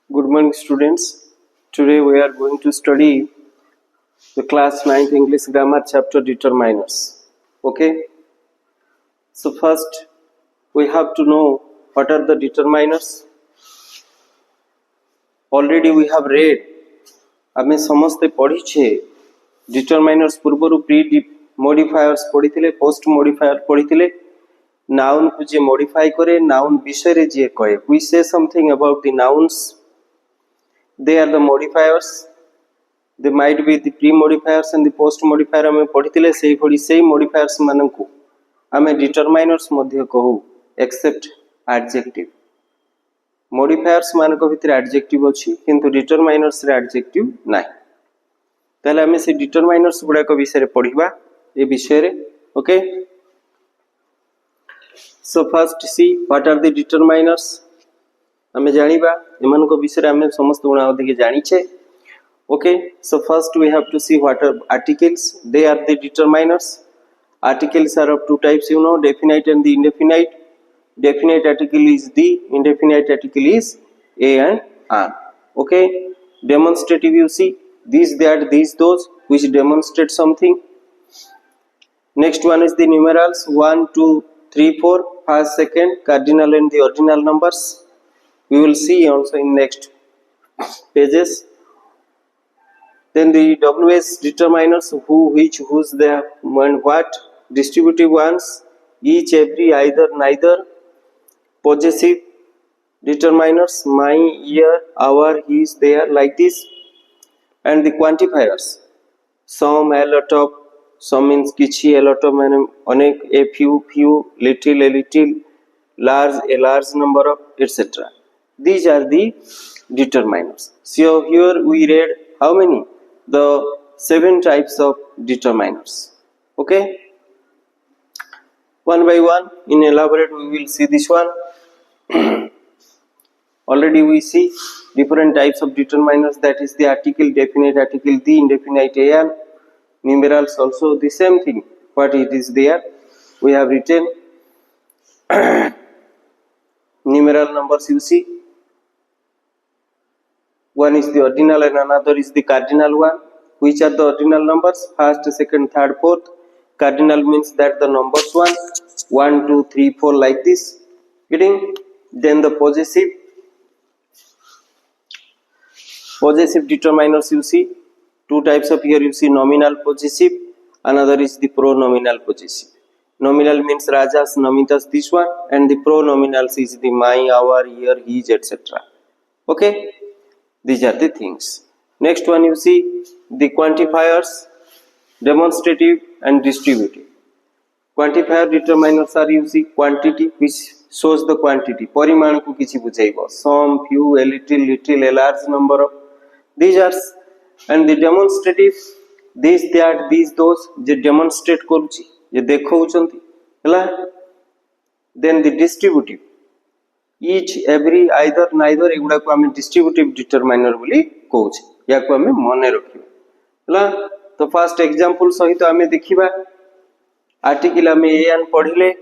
Good morning, students. Today we are going to study the class 9th English grammar chapter determiners. Okay. So first we have to know what are the determiners. Already we have read. आमे समस्ते पढ़ी छे determiners पूर्वरु pre modifiers पढ़ी थिले, post modifier पढ़ी थिले. Noun को जे modify करे, noun विषय रे जे कहे. We say something about the nouns. They are the modifiers. They might be the pre-modifiers and the post-modifier. आमे पढ़िथिले सेही भली सेही modifiers माननकु आमे determiners मध्य कहू except adjective. Modifiers मानक भितर adjective अछि किंतु determiners रे adjective नाही. ताले आमे से determiners गुडा को विषय रे पढिबा ए विषय रे. Okay. So first see what are the determiners. आमे जानिबा एमान को विषय रे आमे समस्त गुणा अधिक जानि छे. Okay, so first we have to see what are articles. They are the determiners. Articles are of two types, you know, definite and the indefinite. Definite article is the, indefinite article is a and an. Okay, demonstrative you see, these, that, these, those, which demonstrate something. Next one is the numerals 1, 2, 3, 4, first, second, cardinal and the ordinal numbers. We will see also in next pages. Then the WS determiners, who, which, whose, their, and what. Distributive ones, each, every, either, neither. Possessive determiners, my, year, our, his, their, like this. And the quantifiers, some, a lot of, some means kichi, a lot of, onek, a few, little, a little, large, a large number of, etc. These are the determiners. So here we read how many? The 7 types of determiners. Okay. One by one, in elaborate, we will see this one. Already we see different types of determiners. That is the article, definite article, the indefinite an. Numerals also the same thing. What it is there? We have written numeral numbers. You see. One is the ordinal and another is the cardinal one. Which are the ordinal numbers? First, second, third, fourth. Cardinal means that the numbers 1, 2, 3, 4 like this. Getting? Then the possessive. Possessive determiners you see. Two types of here you see nominal possessive. Another is the pronominal possessive. Nominal means Rajas, Namitas, this one. And the pronominals is the my, our, your, his, etc. Okay. These are the things. Next one you see the quantifiers, demonstrative and distributive. Quantifier determiners are you see quantity which shows the quantity. Pariman ku kichi bujaibo. Some, few, a little, a large number of. These are, and the demonstrative, this, that, these, those, je demonstrate koruchi, je dekhauchanti. Hela. Then the distributive. Each, every, either, neither, एगुड़ा को आमे distributive determiner बोली कहूचे. या को आमे मने रखिबा. हला तो first example सहित आमे देखिबा. आर्टिकल आमे an पढिले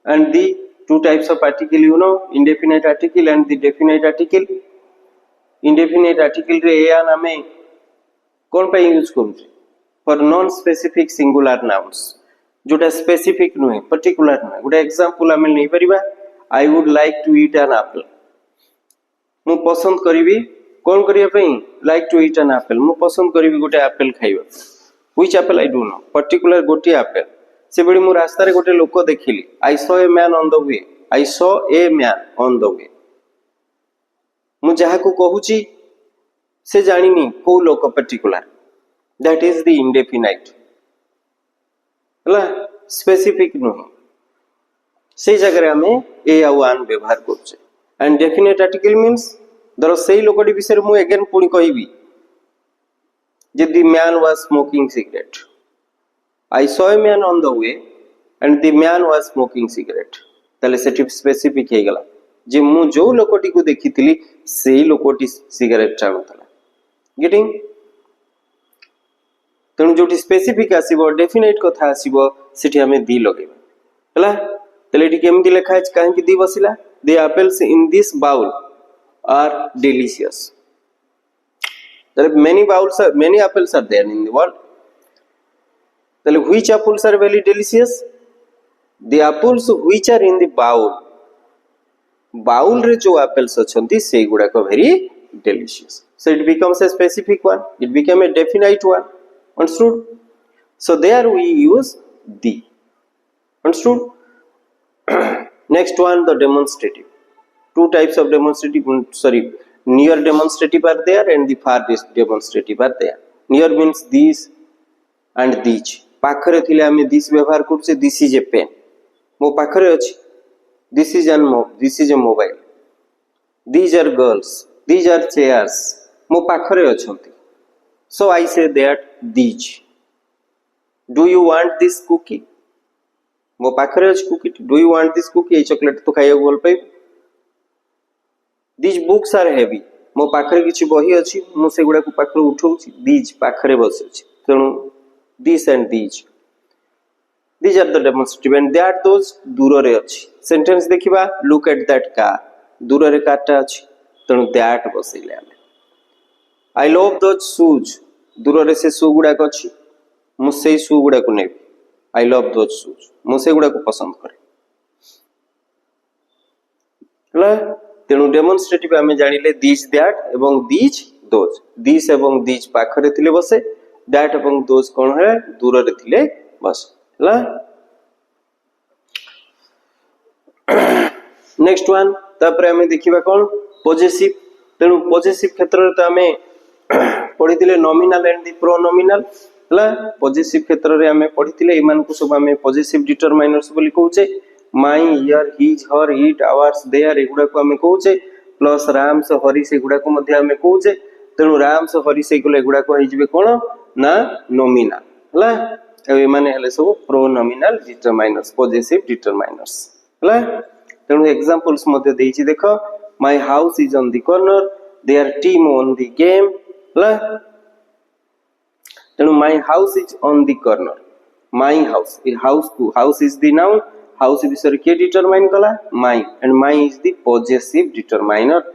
and the two types of article you know, indefinite article and the definite article. Indefinite article रे an आमे कोन पे यूज करूचे? For non specific singular nouns. जोटा specific नुहे, particular नुहे. गोटे एग्जांपल आमे नै परिबा. I would like to eat an apple. मु पसंद करिवि कोन करिया पई like to eat an apple. मु पसंद करिवि गोटे apple खाइबा. Which apple I do know. Particular गोटे apple. से बडी मु रास्ता रे गोटे लोक देखिली. I saw a man on the way. I saw a man on the way. मु जहा को कहूची से जानिनी को लोक particular. That is the indefinite. हला specific नो. से जगह हमें ए आ वन व्यवहार करछे. एंड डेफिनेट आर्टिकल मींस धरो सेही लोकडी विषय मु अगेन पुणी कहिबी जे the man was smoking cigarette. I saw a man on the way and the man was smoking cigarette. तले सेटिव स्पेसिफिक हे गेला जे मु जो लोकटी को देखितिली सेही लोकटी सिगरेट टाणुतला. गेटिंग तनु जोटी स्पेसिफिक आसीबो डेफिनेट कथा आसीबो सेठी हमें दी लगेबा. हला तले एटी केमती लेखा है काहे कि दी बसिला. The apples in this bowl are delicious. There are many apples are there in the world. Then which apples are very delicious? The apples which are in the bowl. Bowl रे जो apples अछंती से गुड़ा को very delicious. So it becomes a specific one. It became a definite one. Understood? So there we use the. Understood? Next one, the demonstrative. Two types of demonstrative. Near demonstrative are there and the far demonstrative are there. Near means these and these. पाखरे थिले आमे this व्यवहार करछे. This is a pen. मो पाखरे अछि. This is a mobile. These are girls. These are chairs. मो पाखरे अछंती. So I say that these. Do you want this cookie? मो पाखरे अछि cookie. Do you want this cookie? A chocolate तो खाइयो बोल पाइ. These books are heavy. मो पाखरे किछि बही अछि. मो से गुडा को पाखरे उठौछि. These पाखरे बसे अछि. तेणु this and these. These are the demonstrative and that those दूररे अछि. Sentence देखिबा. Look at that car. दूररे कार टा अछि. तेणु that बसैले आमे. I love those shoes. दूररे से शू गुडा को अछि. मु से शू गुडा को नेबी. I love those shoes. मु से गुडा को पसंद करे. हला तेणु डेमोन्स्ट्रेटिव आमे जानिले these that एवं these those. These एवं these पाखरे थिले बसे. That एवं those कोन है दूररे थिले बस. हला नेक्स्ट वन तापर आमे देखिबा कोन पोजेसिव. तेणु पोजेसिव क्षेत्र रे त आमे पढिथिले नॉमिनल एंड द प्रोनॉमिनल. हला पोजेसिव क्षेत्र रे आमे पढिथिले इमान को सब आमे पोजेसिव डिटरमाइनर्स बोली कहउचे. My, here, his, her, it, ours, their एगुडा को आमे कहउचे. प्लस राम्स, हरिस एगुडा को मध्ये आमे कहउचे. तेणु राम्स, हरिस एगुडा को होई जिवे कोन ना नॉमिनल. हला ए माने हले सब प्रोनॉमिनल डिटरमाइनर्स पोजेसिव डिटरमाइनर्स. हला तेणु एग्जांपल्स मध्ये देइछि देखो. My house is on the corner. Their team on the game. हला तेणु my house is on the corner. My house ए हाउस को house is the noun. House विषय के डिटरमाइन कला my and my is the possessive determiner.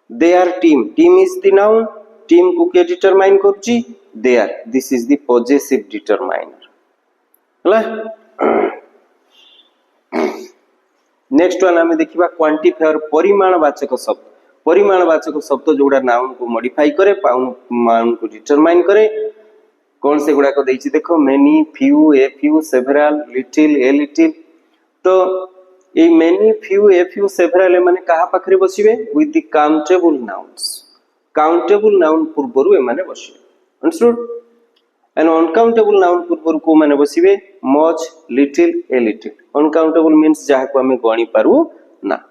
Their team is the noun. Team को के determine करछि their. This is the possessive determiner. हला next one आमे देखिबा क्वांटिफायर परिमाणवाचक शब्द. परिमाणवाचक शब्द जोडा नाउन को मॉडिफाई करे नाउन को डिटरमाइन करे. कौन से गुडा को देइछि देखो. Many, few, a few, several, little, a little. तो ए many, few, a few, several ए माने कहा पाखरे बसिबे with the countable nouns. Countable noun पूर्वरु ए माने बसिबे. अंडरस्टूड. एंड अनकाउंटेबल नाउन पूर्वरु को माने बसिबे much, little, a little. Uncountable means जहा को हमें गणी पारु ना.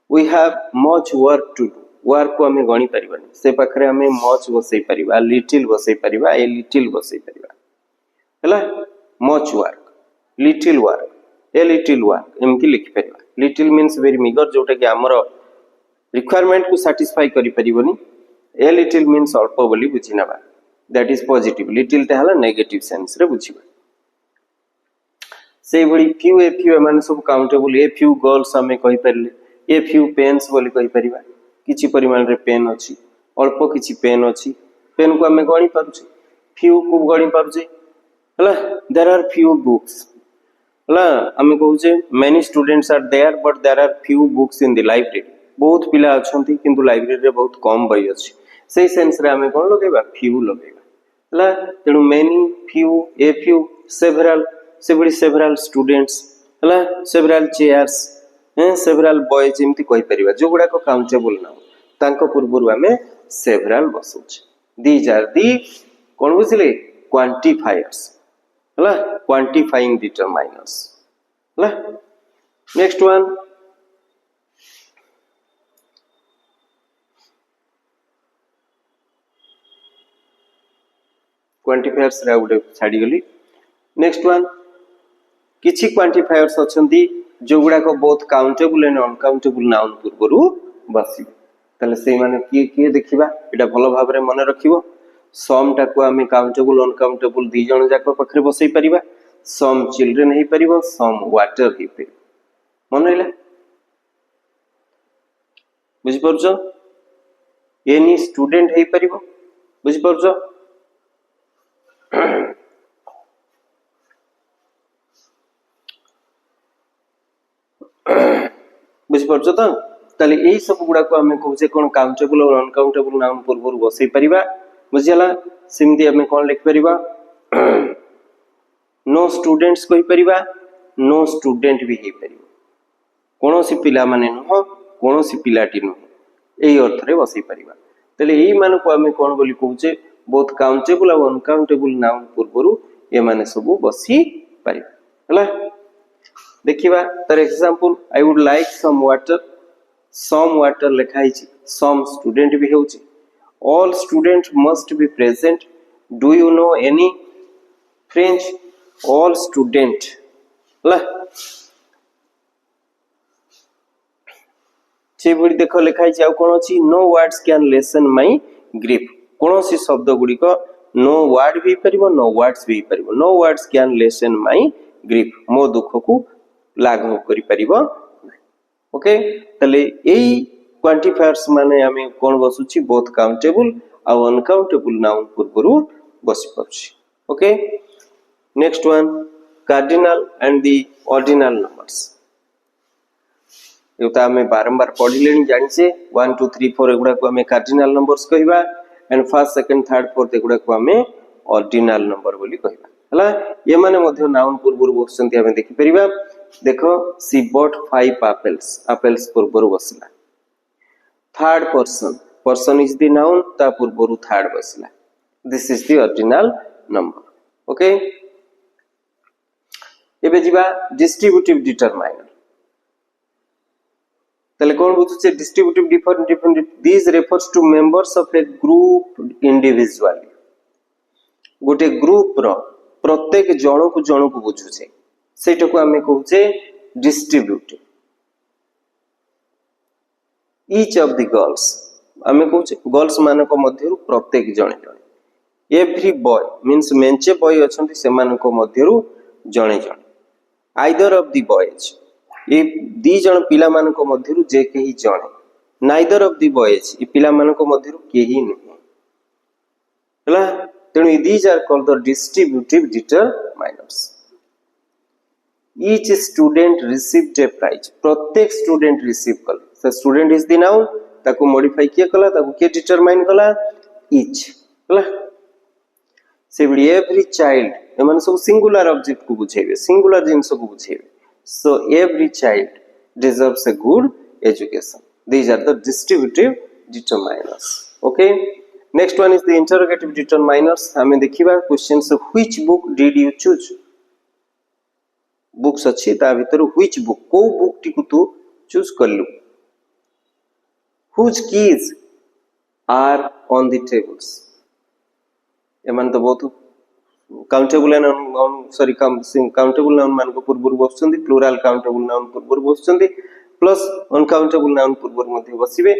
We have much work to do. Work को हमें गणी परिबानी. से पाखरे हमें मच बसई परिबा, लिटिल बसई परिबा, ए लिटिल बसई परिबा. हला much work, little work, a little work एमकी लिखि परिबा. लिटिल मींस वेरी मीगर जोटा कि हमर रिक्वायरमेंट को सैटिस्फाई करि परिबनी. ए लिटिल मींस अल्प बोली बुझी नबा. That is positive. लिटिल ता हला नेगेटिव सेंस रे बुझिबा. से भली फ्यू, ए फ्यू माने सब काउंटेबल. ए फ्यू गर्ल्स हमें कहि परले. ए फ्यू पेन्स बोली कहि परिबा. किछि परिमाण रे पेन अछि. अल्प किछि पेन अछि. पेन को हमें गणी पारुछे. फ्यू को गणी पारुछे. हला देयर आर फ्यू बुक्स. हला हमें कहूचे many students are there but there are few books in the library. बहुत पिला अछंती किंतु लाइब्रेरी रे बहुत कम बही अछि. सेही सेंस रे हमें कोन लगेबा फ्यू लगेबा. हला तेनु many, few, a few, several से बड़ी सेवरल स्टूडेंट्स. हला सेवरल चेयर्स, सेवरल बॉयज एमती कहि परिबा. जो गुडा को काउंटेबल नाउ तांको पूर्वरु हमें सेवरल बसुछ. दीज आर दी कोन बुझिले क्वांटिफायर्स. हला क्वांटिफाइंग डिटरमाइनर्स. हला नेक्स्ट वन क्वांटिफायर्स रे गुडे छाडी गली. नेक्स्ट वन किछि क्वांटिफायर्स अछंती जो गुडा को both countable and uncountable noun पूर्वरु बसिबे. तले सेही माने किए देखिबा. एटा भलो भाबरे मने रखिबो. सम टा को हमें काउंटेबल अनकाउंटेबल दी जण जाक पाखरे बसई परिबा. सम चिल्ड्रन हे परिबो, सम वाटर हे परिबो. मन हैला. बुझी पारुछ एनी स्टूडेंट हे परिबो बुझी पारुछ बुझी पारुछ तो ताले एई सब गुडा को हमें कहूचे कोन काउंटेबल और अनकाउंटेबल नाउन पूर्व बसई परिबा बुझिला सिमती हमें कोन लिख परिबा नो स्टूडेंट्स कहि परिबा नो स्टूडेंट भी हे परिबो कोनोसी पिला माने न कोनोसी पिलाटी न एई अर्थ रे बसई परिबा ताले एई मान को हमें कोन बोली कहूचे बोथ काउंटेबल और अनकाउंटेबल नाउन पूर्व ए माने सब बसी परिबा हला देखिबा तर example I would like some water लिखा है सम स्टूडेंट भी होची all student must be present do you know any French all student ला से बड़ी देखो लिखा है कौन अच्छी no words can lessen my grief कौन सी शब्द गुड़ी को नो वर्ड भी परिबो नो वर्ड्स भी परिबो no words can lessen my grief मो दुख को लाघव करि परिबो ओके तले एई क्वांटिफायर्स माने हमें कोन बसुची बोथ काउंटेबल और अनकाउंटेबल नाउन पूर्वरु बसी पछि okay next one cardinal and the ordinal numbers एटा हमें बारंबार पढिलेनी जानि से 1 2 3 4 एगुडा को हमें कार्डिनल नंबर्स कहिबा and first second third fourth एगुडा को हमें ऑर्डिनल नंबर बोली कहिबा हला ये माने मध्य नाउन पूर्वरु बसंती हमें देखि परिबा देखो सी बॉट 5 एप्पल्स पूर्वरु बसला third person is the noun ता पूर्वरु थर्ड बसला this is the ordinal number okay एबे जिबा डिस्ट्रीब्यूटिव डिटरमाइनर तले कोन बुझुचे distributive different this refers to members of a group individually गोटे ग्रुप रो प्रत्येक जण को बुझुचे सेटा को हमें कहूचे distributive each of the girls हमें कहूचे गर्ल्स मान को मध्यरु प्रत्येक जणे जणे एवरी बॉय मींस मेंचे बॉय अछंती से मान को मध्यरु जणे जणे आइदर ऑफ द बॉयज ए दी जण पिला मान को मध्यरु जे केही जणे नाइदर ऑफ द बॉयज ए पिला मान को मध्यरु केही नहीं हला तेनु these are called the distributive determiners each student received a prize प्रत्येक स्टूडेंट रिसीव कल so student is the noun ताको मॉडिफाई किया कला ताको के डिटरमाइन कला each हला से बडी एवरी चाइल्ड एमन सब सिंगुलर ऑब्जेक्ट को बुझेबे सिंगुलर जिंस को बुझेबे so every child deserves a good education these are the distributive determiners okay next one is the interrogative determiners हमें देखिबा questions which book did you choose books अच्छी ता भीतर which book को book टी को तू चूज करलु whose keys are on the tables एमन तो बहुत countable noun sorry countable noun मान को पूर्व बसचंदी प्लूरल काउंटेबल नाउन पूर्व बसचंदी प्लस अनकाउंटेबल नाउन पूर्व मध्ये बसिबे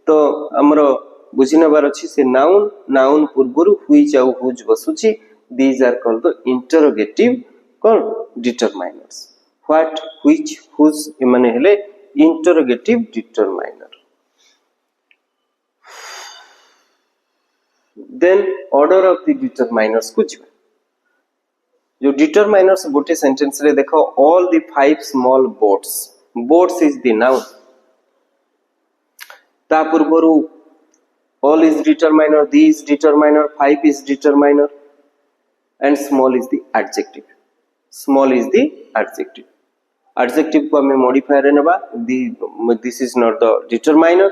तो हमरो बुझिनबार अछि से नाउन पूर्व व्हिच आ हुज बसुची these are called the interrogative कौन डिटरमाइनर्स व्हाट व्हिच हुज माने हेले interrogative determiner then order of the determiners कुछ जो डिटरमाइनर्स गोटे सेंटेंस रे देखो all the 5 small boats is the noun ता पूर्वरु all is determiner the is determiner 5 is determiner and small is the adjective small is the adjective को हमें modifier रे नेबा this is not the determiner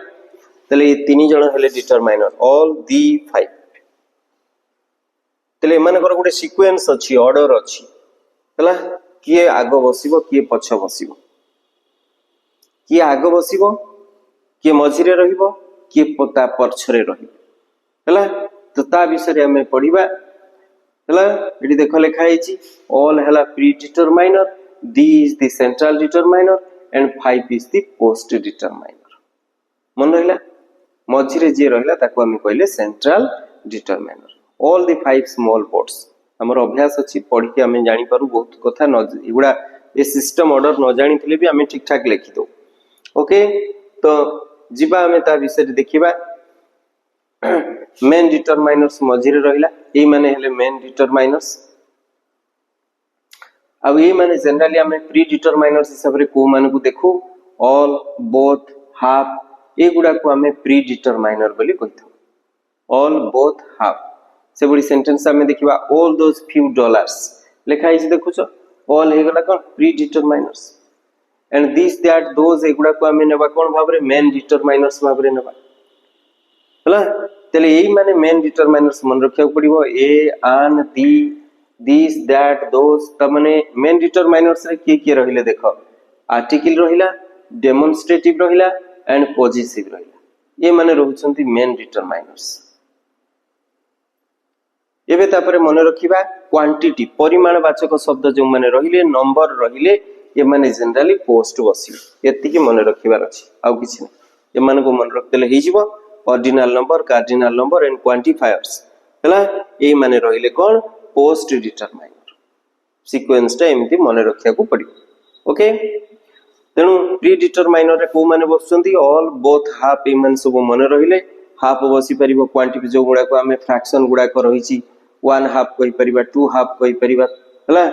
तले ये तीन जण हेले डिटरमाइनर ऑल दी 5 तले माने कर गोटे सीक्वेंस अछि ऑर्डर अछि हला किए आगो बसिबो किए पछ बसिबो किए आगो बसिबो किए मझी रे रहिबो किए पता पछरे रहिबो हला तो ता विषय रे हमें पढिबा हला एडी देखो लिखा है ऑल हला pre determiner the is the central determiner and 5 is the post determiner मन रहला मझी रे जे रहला ताको हम कहले central determiner all the 5 small boats हमर अभ्यास अछि पढि के हम जानि पारु बहुत कथा न इगुडा ए सिस्टम ऑर्डर न जानि थिले भी हम ठीक ठाक लिखि दो ओके तो जिबा आमे ता विषय देखिबा मेन डिटरमाइनर्स मझिरे रहिला ए माने हेले मेन डिटरमाइनर्स अब ये माने जनरली आमे प्री डिटरमाइनर्स हिसाब रे को माने को देखो ऑल बोथ हाफ ए गुडा को आमे प्री डिटरमाइनर बोली कहिथौ ऑल बोथ हाफ से बड़ी सेंटेंस आमे देखिबा ऑल दोस फ्यू डॉलर्स लिखा है देखुछ ऑल हे गला कोन pre determiners and this that those ए गुडा को आमे नेबा कोन भाबरे मेन डिटरमाइनर्स भाबरे नेबा हला तले एई माने मेन डिटरमाइनर्स मन रखिया पड़िबो ए आन दी दिस दैट दोस त माने मेन डिटरमाइनर्स रे की रहिले देखो आर्टिकल रहिला डेमोन्स्ट्रेटिव रहिला एंड पॉजिटिव रहिला ये माने रहउछंती मेन डिटरमाइनर्स एबे तापरे मन रखिबा क्वांटिटी परिमाणवाचक शब्द जो माने रहिले नंबर रहिले ये माने जनरली पोस्ट बसी एति की मन रखिबार अछि आउ किछि नै ये माने को मन रखतेले हे जिवो ordinal number cardinal number and quantifiers हला ए माने रहिले कोन पोस्ट डिटरमाइनर सीक्वेंस टा एमती मन रखिया को पड़िबो ओके तेनु प्री डिटरमाइनर रे को माने बसचंती ऑल बोथ हाफ ए माने सब मन रहिले हाफ बसी परिबो क्वांटिटी जो गुडा को हमें फ्रैक्शन गुडा को रहिछि 1 हाफ कहि परिबा 2 हाफ कहि परिबा हला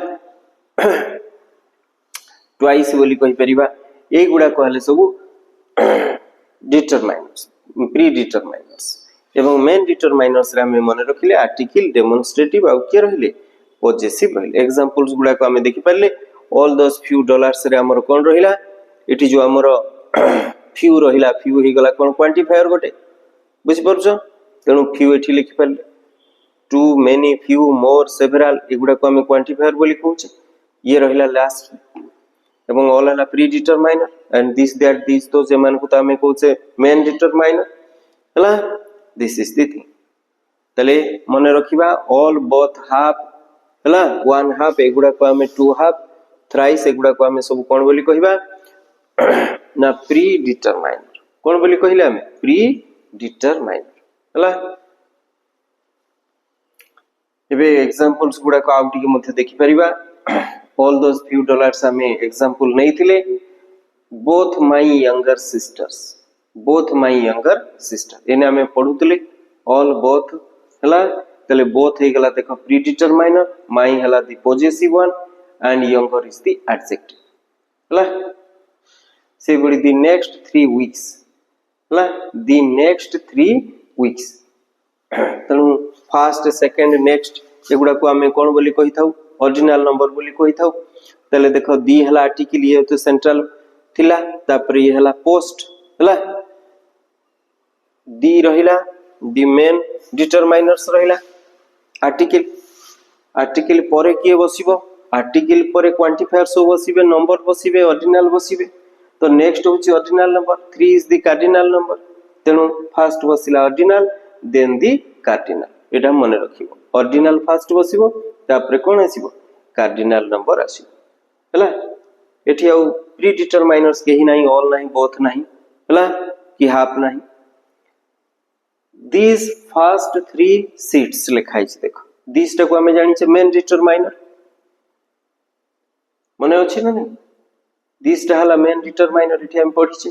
ट्वाइस बोली कहि परिबा ए गुडा को हले सब डिटरमाइनर्स प्री डिटरमाइनर्स एवं मेन डिटरमाइनर्स रे हमें मन रखिले आर्टिकल डेमोन्स्ट्रेटिव आ के रहिले पॉजिटिव रहिले एग्जांपल्स गुडा को हमें देखि परले ऑल दोस फ्यू डॉलर्स रे हमर कोन रहिला एठी जो हमर फ्यू रहिला फ्यू हे गला कोन क्वांटिफायर गोटे बुझ परछो तेनु फ्यू एठी लिखि परले too many few more several एगुडा को हमें क्वांटिफायर बोली कहूचे ये रहिला लास्ट एवं ऑल हला pre determiner and this that this तो जे मान को त हमें कहूचे मेन डिटरमाइनर हला दिस इज द थिंग तले मने रखिबा ऑल बोथ हाफ हला 1 हाफ एगुडा को हमें 2 हाफ थ्राइस एगुडा को हमें सब कोन बोली कहिबा ना प्री डिटरमाइनर कोन बोली कहिले हमें प्री डिटरमाइनर हला एबे एग्जांपल्स गुडा को आउट के मध्ये देखि परिबा ऑल दोस फ्यू डॉलर्स हमें एग्जांपल नहीं थिले बोथ माय यंगर सिस्टर एने हमें पढुतले ऑल बोथ हला तले बोथ हे गला देखो प्री डिटरमाइनर माय हला the positive one and younger is the adjective हला से बड़ी द नेक्स्ट 3 वीक्स हला the next 3 weeks Tanu first second next एगुडा को हमें कोन बोली कहि थाउ ऑर्डिनल नंबर बोली कहि थाउ तले देखो दी हला आर्टिकल ये तो सेंट्रल थिला तापर ये हला पोस्ट हला दी रहिला दी मेन डिटरमाइनर्स रहिला आर्टिकल परे किए बसिबो आर्टिकल परे क्वांटिफायर सो बसिबे नंबर बसिबे ऑर्डिनल बसिबे तो नेक्स्ट होची ordinal number 3 is the cardinal number तेनु फर्स्ट बसिला ऑर्डिनल देन दी कार्डिनल एटा मने रखिबो ऑर्डिनल फर्स्ट बसिबो तापर कोन आसीबो कार्डिनल नंबर आसीबो हला एठी आउ प्री डिटरमाइनर्स केही नाही ऑल नाही बोथ नाही हला कि हाफ नाही these first 3 seats लिखाइ छै देखो दिस टा को हमें जानि छै मेन डिटरमाइनर मने अछि न दिस टा हला मेन डिटरमाइनर एठी हम पढि छै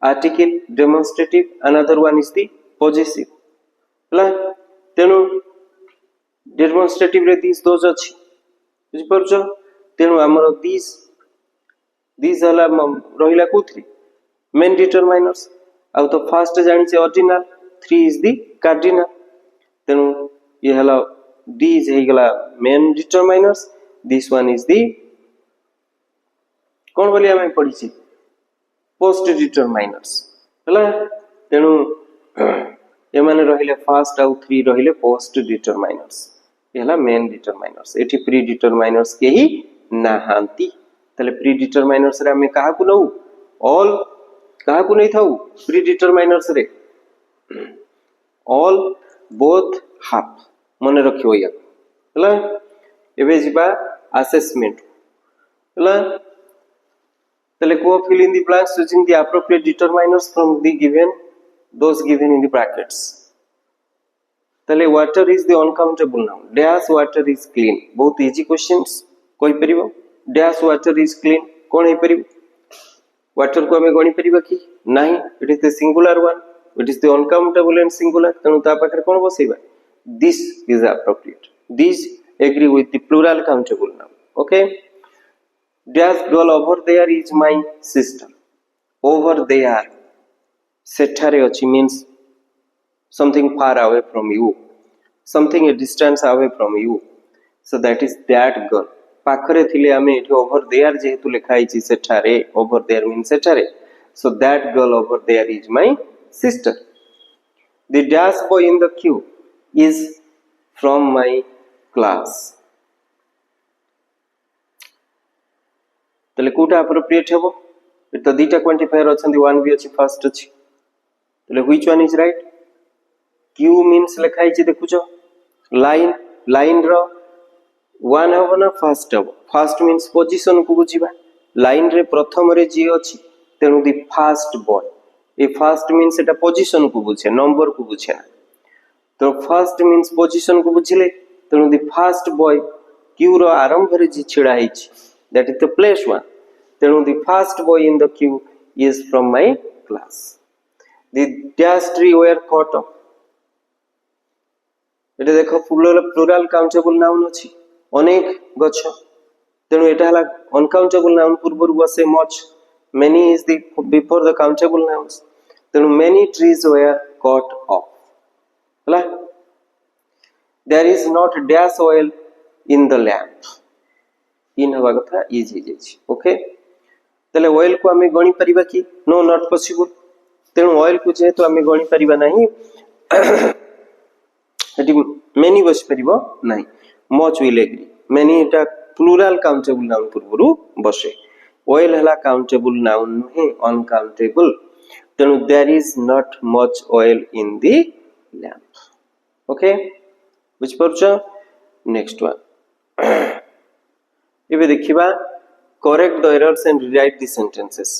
article demonstrative another one is the positive हला तेनु डेमोन्स्ट्रेटिव रे दिस दोज अछि बुझि परछो तेनु हमर दिस हला रहिला कोथि मेन डिटरमाइनर्स आ तो फर्स्ट जानि छै ordinal 3 is the cardinal then ये हला d is हे गला main determiners this one is the कौन बोली हमें पढ़ी छी post determiners हला तेनु ये माने रहिले फर्स्ट आउ 3 रहिले post determiners ये हला main determiners एठी pre determiners के ही नाहांती तले pre determiners रे हमें काहा को नउ all काहा को नहीं थाउ pre determiners रे ऑल बोथ हाफ मने रखियो या हला एबे जिबा असेसमेंट हला तले को fill in the blanks using the appropriate determiners from the given those given in the brackets तले water is the uncountable noun dash water is clean बहुत इजी क्वेश्चंस कोइ परिबो डैश वाटर इज क्लीन कोन हे परिबो water को हमें गणी परिबा की नहीं, it is the singular one, it is the uncountable and singular, तेणु ता पाखरे कोन बसेबा this is appropriate, this agree with the plural countable noun. Okay, dash girl over there is my sister. Over there सेठारे अछि means something far away from you, something a distance away from you, so that is that girl. पाखरे थिले आमे एठी over there जेहेतु लिखा हिची सेठारे, ओवर देयर मीन्स सेठारे, so that girl over there is my sister. The dash boy in the queue is from my class. तले कोटा appropriate हेबो, एत दुटा क्वांटिफायर अछंती, वन भी अछि, फर्स्ट अछि, तले which one is right. Q means लिखा हिची देखुछ लाइन, लाइन रो वन हबो ना फर्स्ट हबो. फर्स्ट मीन्स पोजीशन को बुझिबा, लाइन रे प्रथम रे जी अछि, तेणु the first boy. A first means Etah position को बुझे, नंबर को बुझे ना. तो फर्स्ट मीन्स पोजीशन को बुझिले, तेणु दी फर्स्ट बॉय क्यू रो आरंभ रे जी छिड़ा हिची, that is the place one. तेणु the first boy in the queue is from my class. The dash tree were cut off. एटा देखो प्लूरल काउंटेबल नाउन अछि, अनेक गछ, तेणु एटा हला अनकाउंटेबल नाउन पूर्व बसे much. many is the before the countable nouns, तेणु many trees were cut off. हला there is not dash oil in the lamp. इन हवा कथा इज हिजेछि. ओके, तले ऑयल को आमे गणी परिबा कि नो, नॉट पॉसिबल. तेणु ऑयल को जेहेतु आमे गणी परिबा नाही, एटी मेनी बस परिबो नाही. मच विल एग्री, मेनी एटा प्लूरल काउंटेबल नाउन पूर्वरु बसे. ऑयल हला काउंटेबल नाउन नुहे, अनकाउंटेबल, तेणु there is not much oil in the lamp. Okay, बुझ परछ. नेक्स्ट वन एबे देखिबा correct the errors and rewrite the sentences.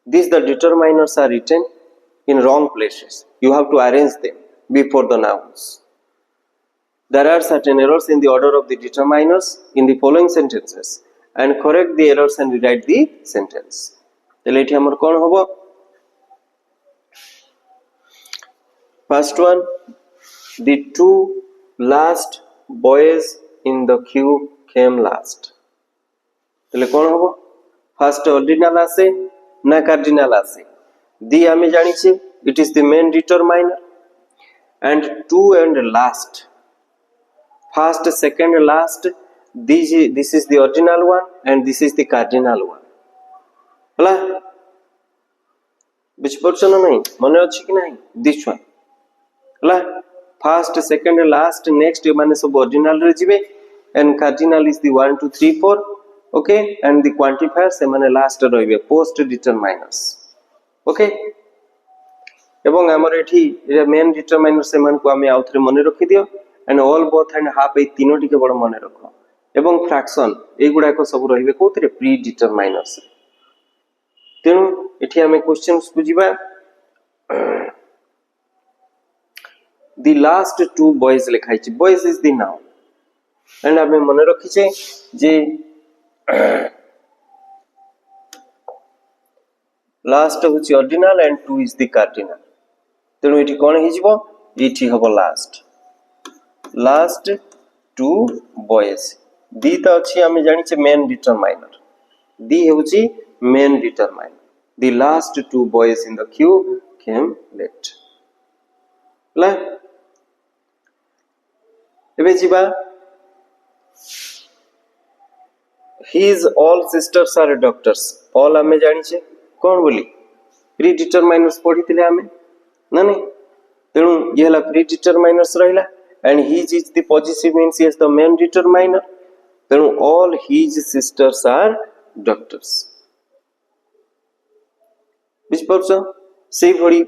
This the determiners are written in wrong places, you have to arrange them before the nouns. There are certain errors in the order of the determiners in the following sentences, and correct the errors and rewrite the sentence. तले एठी हमर कोन होबो. First one, the two last boys in the queue came last. तले कोन होबो. First ordinal आसे ना cardinal आसे. दी आमे जानि छे, it is the main determiner, and two and last, first, second, last, this is the ordinal one and this is the cardinal one. हला बुझ परछ ना नहीं, मने अछि कि नहीं. दिस वन हला फर्स्ट, सेकंड, लास्ट, नेक्स्ट माने सब ऑर्डिनल रे जिवे, and cardinal is the 1 2 3 4. Okay, and the quantifier से माने लास्ट रहिबे, पोस्ट डिटरमाइनर्स. ओके, एवं हमर एठी मेन डिटरमाइनर से मान को आमे आउथरे मने रखि दियो, and all both and half ए तीनोटी के बड़ मने रखो, एवं फ्रैक्शन ए गुडा को सब रहिबे कोथरे प्री डिटरमाइनर्स. तेनु एठी आमे क्वेश्चंस बुझिबा. द लास्ट टू बॉयज लिखाइ छी, boys is the noun, and आमे मने रखि छै जे लास्ट होची ordinal and two is the cardinal. तेणु एठी कोन हि जिवो, एठी हबो लास्ट, लास्ट टू बॉयज. दी त अछि आमे जानि छै मेन डिटरमाइनर, दी होची main determiner. The last two boys in the queue came late. ला एबे जिबा his all sisters are doctors. All आमे जानि छै कोन बोली, प्री डिटरमाइनर्स पढिथिले आमे ना नहीं. तेणु ये हला प्री डिटरमाइनर्स रहिला, and his is the possessive means is the main determiner. तेणु all his sisters are doctors. बुझ परछ. से भड़ी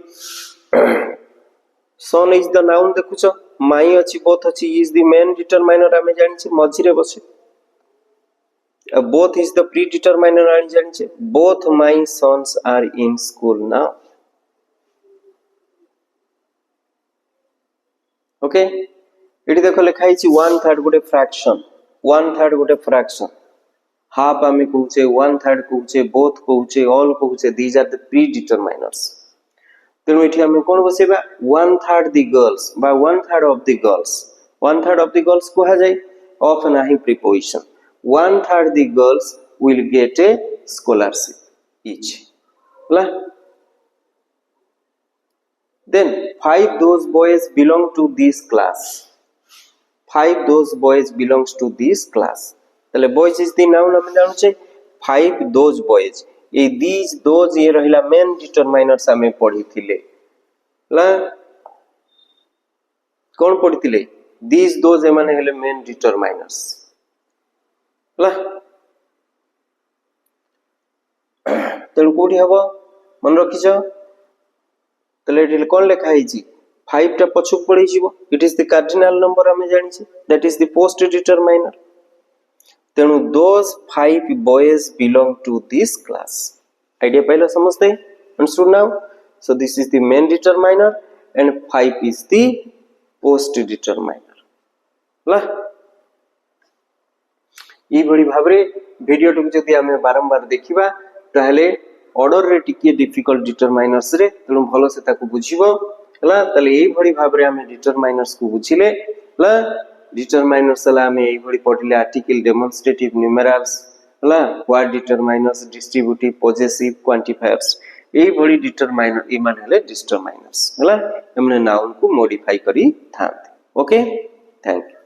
सन इज द नाउन देखुछ, माई अछि, बोथ अछि, इज द मेन डिटरमाइनर आमे जानि छै मझी रे बसे. Both is the pre determiner आनी जानि छै, both my sons are in school now. Okay, एठी देखो लिखा हिची 1/3 गोटे फ्रैक्शन, 1/3 गोटे फ्रैक्शन, हाफ आमे कहूचे, 1/3 कहूचे, बोथ कहूचे, ऑल कहूचे. These are the pre determiners. तेणु ये आम कौन बसेबा 1/3 दी गर्ल्स बा 1/3 of the girls 1/3 of the girls कहा जाए ऑफ नाही preposition 1/3 the girls will get a scholarship each ला then 5 those boys belong to this class 5 those boys belongs to this class तले boys is the noun हम जानू छे 5 those boys A these those ये रहिला main determiners हमें पढ़ी थिले ला कौन पढ़ी थिले these those ए माने हेले मेन डिटरमाइनर्स ला तेणु कोठी हबो मन रखिछ तले एठी कोन लेखा हिची 5 टा पछुक पड़ी जीवो it is the cardinal number हमें जानि छी that is the post determiner तेणु those 5 boys belong to this class idea पहले समझते understood now so this is the main determiner and 5 is the post determiner ला ई बड़ी भाबरे वीडियो टू जदी हमें बारंबार देखिबा ताहले ऑर्डर रे टिके डिफिकल्ट डिटरमाइनर्स रे तेणु भलो से ताको बुझिबो हला तले एई भड़ी भाबरे हमें डिटरमाइनर्स को बुझिले हला डिटरमाइनर्स हला हमें एई भड़ी पढिले आर्टिकल डेमोन्स्ट्रेटिव न्यूमेरल्स हला what determiners distributive possessive quantifiers एई भड़ी डिटरमाइनर ए माने हले डिटरमाइनर्स हला हमने नाउन को मॉडिफाई करी थांते ओके थैंक यू।